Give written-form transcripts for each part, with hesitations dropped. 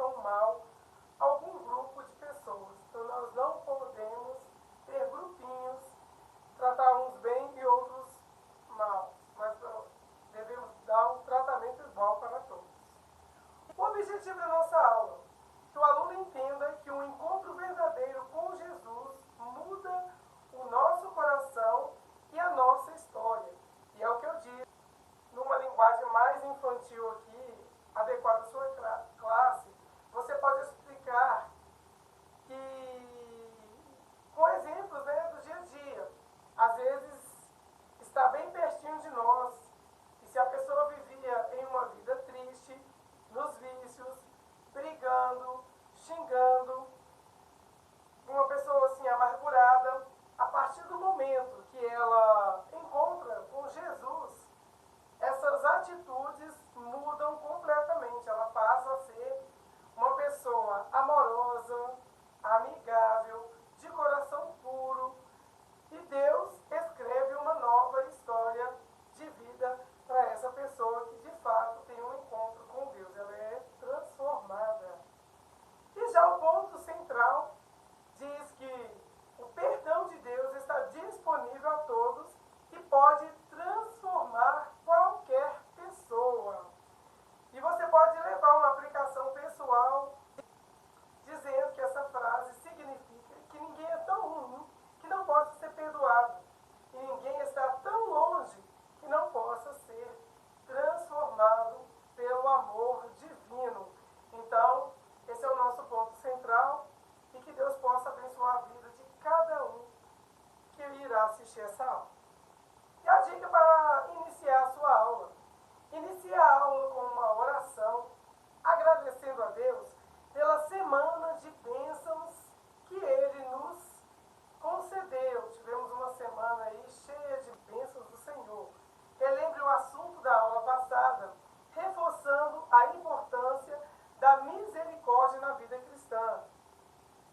praticam mal a algum grupo de pessoas. Então nós não podemos ter grupinhos, tratar uns bem e outros mal, mas devemos dar um tratamento igual para todos. O objetivo da nossa aula é que o aluno entenda que um encontro verdadeiro com Jesus muda o nosso coração e a nossa história. E é o que eu disse, numa linguagem mais infantil aqui, adequada à sua classe, você pode explicar que, com exemplos, né, do dia a dia, às vezes está bem pertinho de nós, e se a pessoa vivia em uma vida triste, nos vícios, brigando, xingando, uma pessoa assim amargurada, a partir do momento que ela encontra com Jesus, essas atitudes mudam completamente. Ela passa a ser uma pessoa amorosa, amigável, de coração puro, e Deus escreve uma nova história de vida para essa pessoa que de fato tem um encontro com Deus. Ela é transformada. E já o ponto central diz que o perdão de Deus está disponível a todos e pode transformar qualquer pessoa. E você pode levar uma aplicação pessoal dizendo que essa frase significa que ninguém é tão ruim que não possa ser perdoado. E ninguém está tão longe que não possa ser transformado pelo amor divino. Então, esse é o nosso ponto central, e que Deus possa abençoar a vida de cada um que irá assistir essa aula. E a dica para iniciar a sua aula: inicie a aula com uma oração, agradecendo a Deus pela semana de bênçãos que Ele nos concedeu. Tivemos uma semana aí cheia de bênçãos do Senhor. Relembre o assunto da aula passada, reforçando a importância da misericórdia na vida cristã.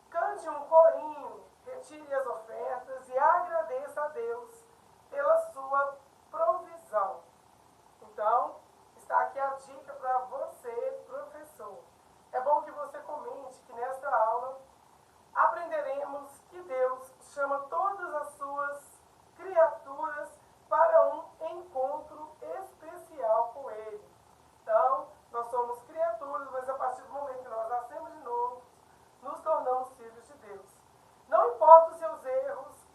Cante um corinho, retire as ofertas e agradeça a Deus pela sua provisão. Então, está aqui a dica para você, professor. É bom que você comente que nesta aula aprenderemos que Deus chama todas as suas criaturas para um encontro especial com Ele. Então, nós somos criaturas, mas a partir do momento que nós nascemos de novo, nos tornamos filhos de Deus. Não importa os seus erros,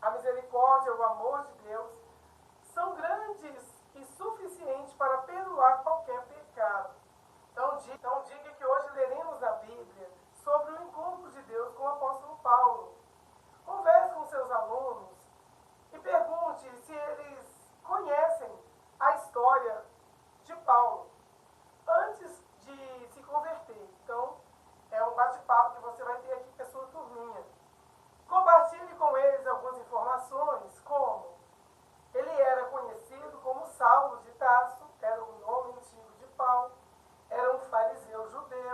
a misericórdia, o amor de Deus são grandes e suficientes para perdoar qualquer pecado. Então diga que hoje leremos na Bíblia sobre o encontro de Deus com o apóstolo Paulo. Converse com seus alunos e pergunte se eles conhecem a história de Paulo antes de se converter. Então, é um bate-papo que você vai ter aqui com a sua turminha. Compartilhe com eles algumas informações, como ele era conhecido como Saulo de Tarso, era o nome antigo de Paulo, era um fariseu judeu,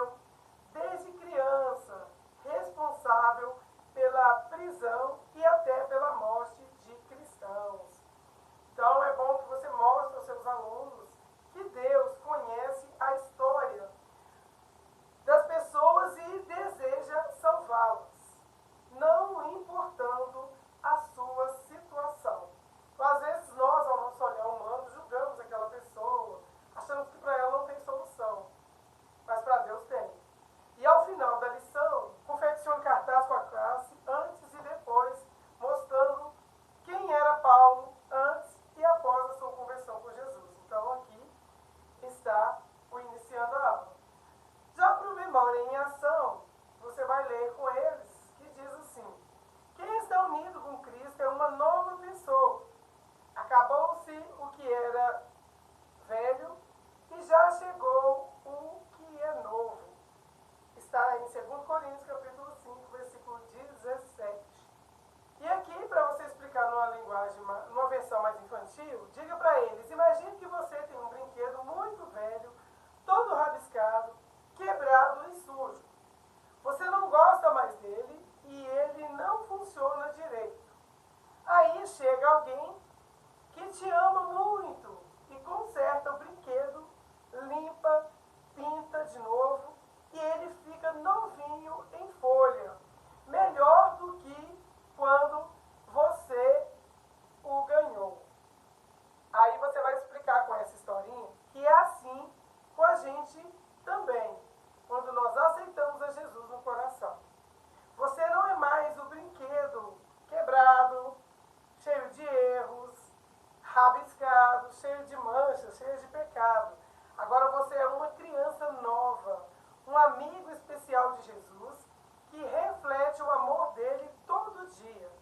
de Jesus, que reflete o amor dele todo dia.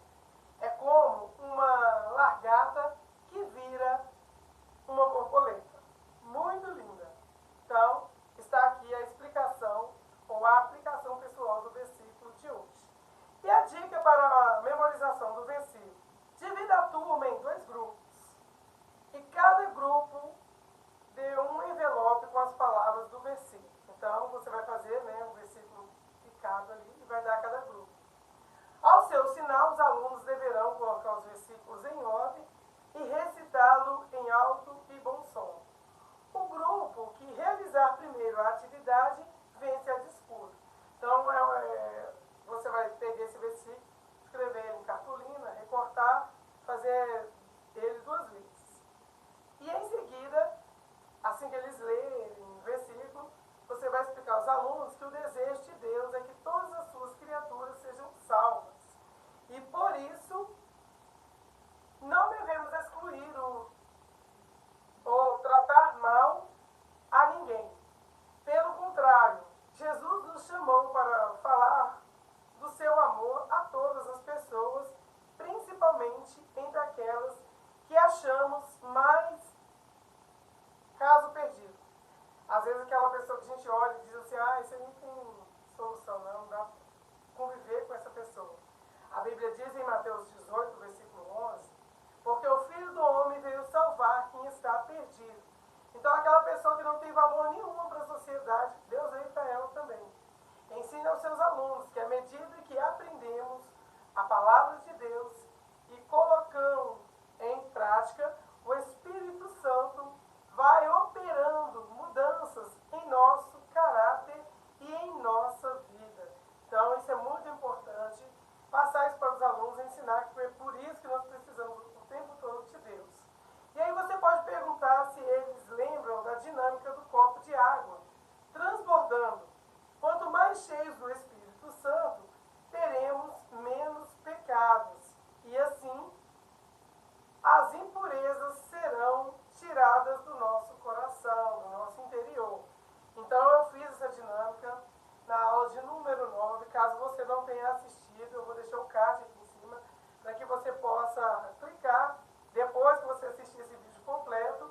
É como uma largata que vira uma borboleta. Muito linda. Então, está aqui a explicação ou a aplicação pessoal do versículo de hoje. E a dica para a memorização do versículo: divida a turma em 2 grupos. E cada grupo dê um envelope com as palavras do versículo. Então, você vai fazer, né, o versículo picado ali e vai dar a cada grupo. Ao seu sinal, os alunos deverão colocar os versículos em ordem e recitá-lo em alto e bom som. O grupo que realizar primeiro a atividade vence a disputa. Então, você vai pegar esse versículo, escrever ele em cartolina, recortar, fazer ele 2 vezes. E em seguida, assim que eles lerem o versículo, você vai explicar aos alunos que o desejo de Deus é que todas as suas criaturas sejam salvas. E por isso, não devemos excluir ou tratar mal a ninguém. Pelo contrário, Jesus nos chamou para falar do seu amor a todas as pessoas, principalmente entre aquelas que achamos mais caso perdido. Às vezes aquela pessoa que a gente olha e diz assim, isso aí não tem solução, não dá para conviver com essa pessoa. A Bíblia diz em Mateus 18, versículo 11, porque o Filho do Homem veio salvar quem está perdido. Então aquela pessoa que não tem valor nenhum para a sociedade, Deus veio para ela também. Ensine aos seus alunos que à medida que aprendemos a palavra de Deus e colocamos em prática, o Espírito Santo vai operando mudanças em nosso caráter e em nossa vida. Então, isso é muito importante, passar isso para os alunos, ensinar que é por isso que nós precisamos o tempo todo de Deus. E aí você pode perguntar se eles lembram da dinâmica do copo de água, transbordando. Quanto mais cheios do Espírito Santo, teremos menos pecados. E assim, as impurezas serão tiradas do nosso coração, do nosso interior. Então eu fiz essa dinâmica na aula de número 9. Caso você não tenha assistido, eu vou deixar o card aqui em cima para que você possa clicar depois que você assistir esse vídeo completo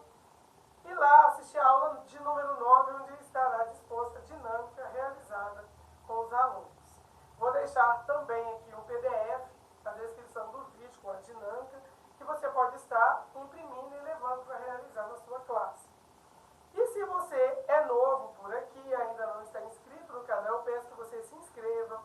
e lá assistir a aula de número 9, onde estará disposta a dinâmica realizada com os alunos. Vou deixar também aqui um PDF na descrição do vídeo com a dinâmica, que você pode estar imprimindo e levando para realizar na sua classe. E se você é novo por aqui e ainda não está inscrito no canal, eu peço que você se inscreva,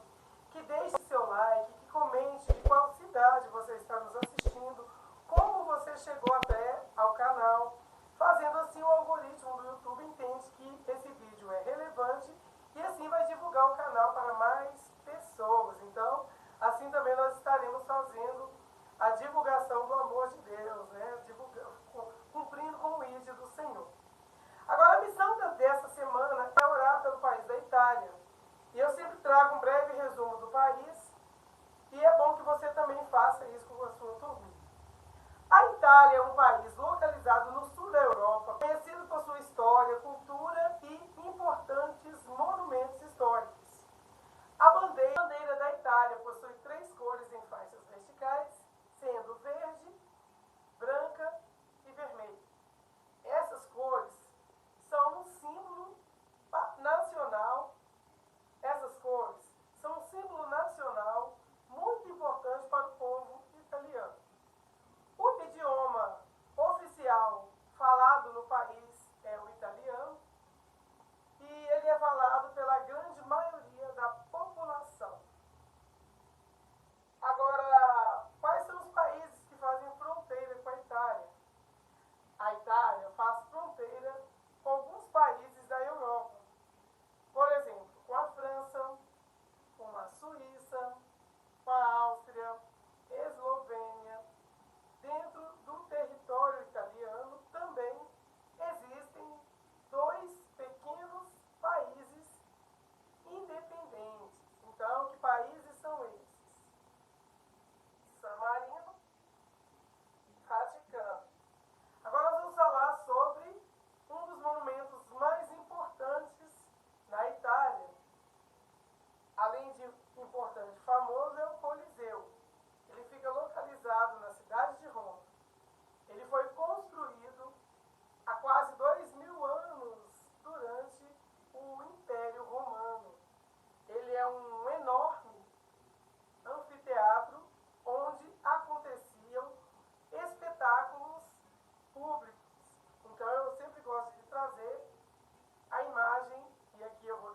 que deixe seu like, que comente de qual cidade você está nos assistindo, como você chegou até ao canal. Fazendo assim, o algoritmo do YouTube entende que esse vídeo é relevante e assim vai divulgar o canal para mais pessoas. Então, assim também nós estaremos fazendo a divulgação do amor de Deus, né? Cumprindo com o ID do Senhor. Agora, a missão dessa semana é orar pelo país da Itália. E eu sempre trago um breve resumo do país, e é bom que você também faça isso com a sua turminha. A Itália é um país localizado no sul da Europa, conhecido por sua história, cultura e importantes monumentos históricos. A bandeira da Itália possui 3 cores em faixas verticais, sendo verde, branca e vermelha. Essas cores são um símbolo nacional. Essas cores são um símbolo nacional muito importante para o povo italiano. O idioma oficial falado no país é o italiano e ele é falado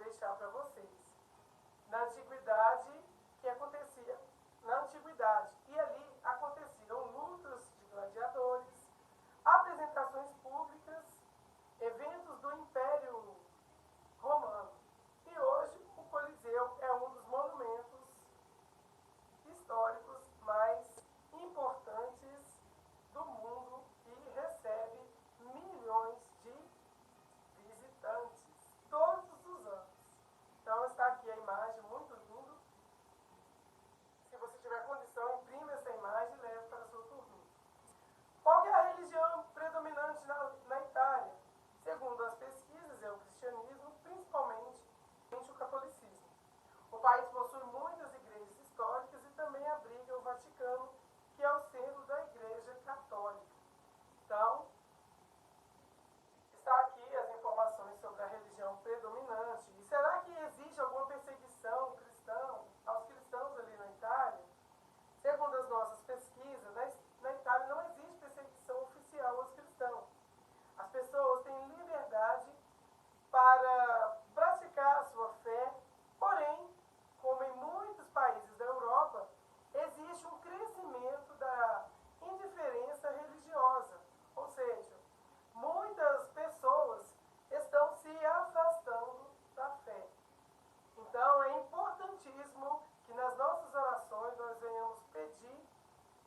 deixar para vocês. Na antiguidade, que acontecia na antiguidade. E ali aconteciam lutas de gladiadores, apresentações públicas, eventos do Império Romano. E hoje o Coliseu é um dos monumentos históricos mais importantes do mundo e recebe milhões de visitantes todos os anos. Então está aqui a imagem, muito lindo. Se você tiver condição, imprime essa imagem e leve para a sua turminha. Qual é a religião predominante na Itália? Segundo as pesquisas, é o cristianismo, principalmente o catolicismo. O país possui muitas igrejas históricas e também abriga o Vaticano, que é o centro da Igreja Católica. Então, está aqui as informações sobre a religião predominante. E será que existe alguma perseguição aos cristãos ali na Itália? Segundo as nossas pesquisas, na Itália não existe perseguição oficial aos cristãos. As pessoas têm liberdade para praticar a sua fé, porém, como em muitos países da Europa, existe um crescimento da indiferença religiosa. Ou seja, muitas pessoas estão se afastando da fé. Então, é importantíssimo que nas nossas orações nós venhamos pedir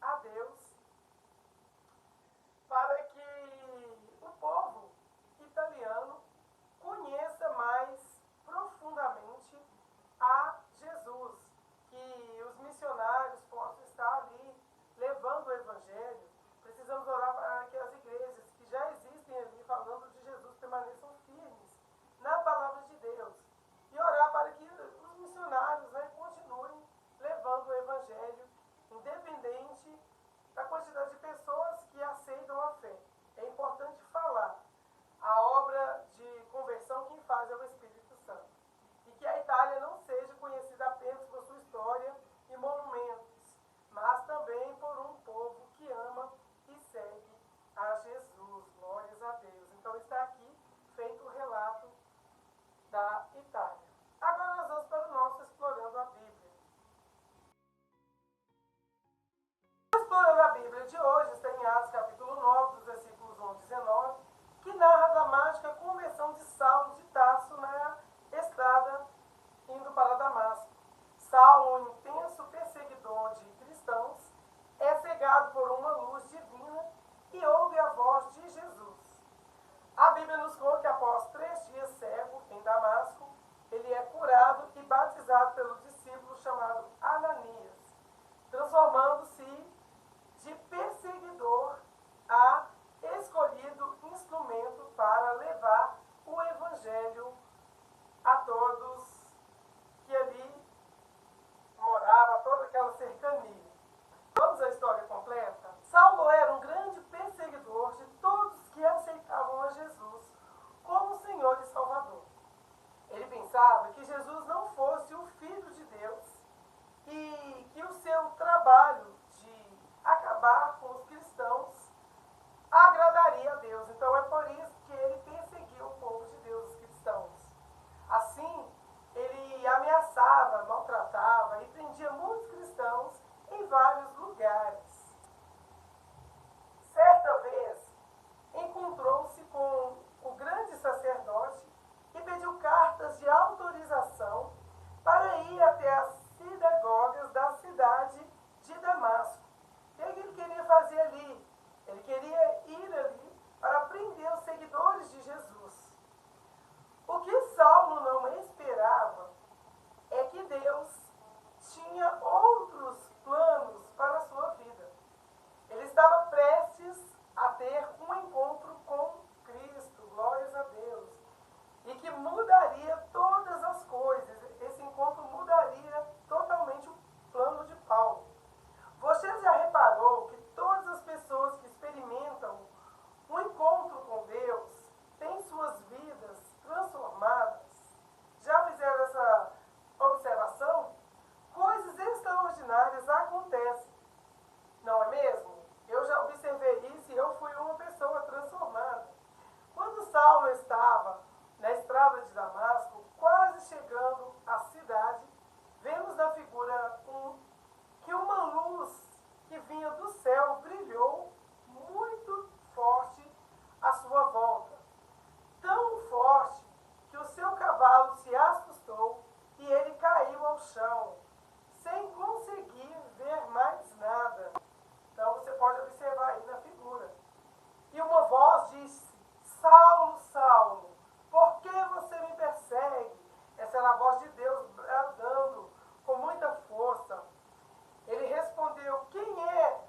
a Deus para que o povo italiano conheça mais profundamente a Jesus, que os missionários possam estar ali levando o Evangelho. Precisamos orar para que as igrejas que já existem ali falando de Jesus permaneçam firmes na palavra de Deus e orar para que os missionários continuem levando o Evangelho, independente da quantidade de pessoas que aceitam a fé. É importante falar, a obra de conversão quem faz é o Espírito Santo. E que a Itália não seja conhecida apenas por sua história e monumentos, mas também por um povo que ama e segue a Jesus. Glórias a Deus. Então está aqui feito o relato da Itália. Agora nós vamos para o nosso Explorando a Bíblia. Explorando a Bíblia de hoje está em Atos capítulo 9, dos versículos 1 a 19, que narra a dramática conversão de Saulo de Tarso na estrada indo para Damasco. Saulo, um intenso perseguidor de cristãos, é cegado por uma luz divina e ouve a voz de Jesus. A Bíblia nos conta que após 3 dias cego em Damasco, ele é curado e batizado pelo discípulo chamado Ananias, transformando-se de perseguidor a escolhido instrumento para levar o Evangelho a todos que ali moravam, a toda aquela cercania. Vamos à história completa? Saulo era um grande perseguidor de todos que aceitavam a Jesus como Senhor e Salvador. Ele pensava que Jesus não fosse o Filho de Deus e que o seu trabalho de acabar com os cristãos agradaria a Deus. Então é por isso que ele perseguiu o povo de Deus, os cristãos. Assim, ele ameaçava, maltratava e prendia muitos cristãos em vários lugares. Certa vez, encontrou-se com o grande sacerdote e pediu cartas de autorização para ir até as sinagogas da cidade de Damasco voz de Deus bradando com muita força. Ele respondeu: quem é?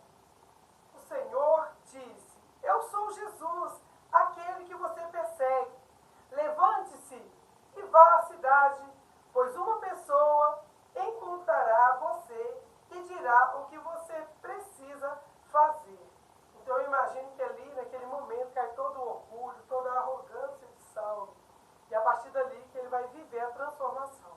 O Senhor disse: eu sou Jesus, aquele que você persegue. Levante-se e vá à cidade, pois uma pessoa encontrará você e dirá o que você precisa fazer. Então eu imagino que ali, naquele momento, cai todo o orgulho, toda a arrogância de Saulo. E a partir dali que ele vai viver a transformação.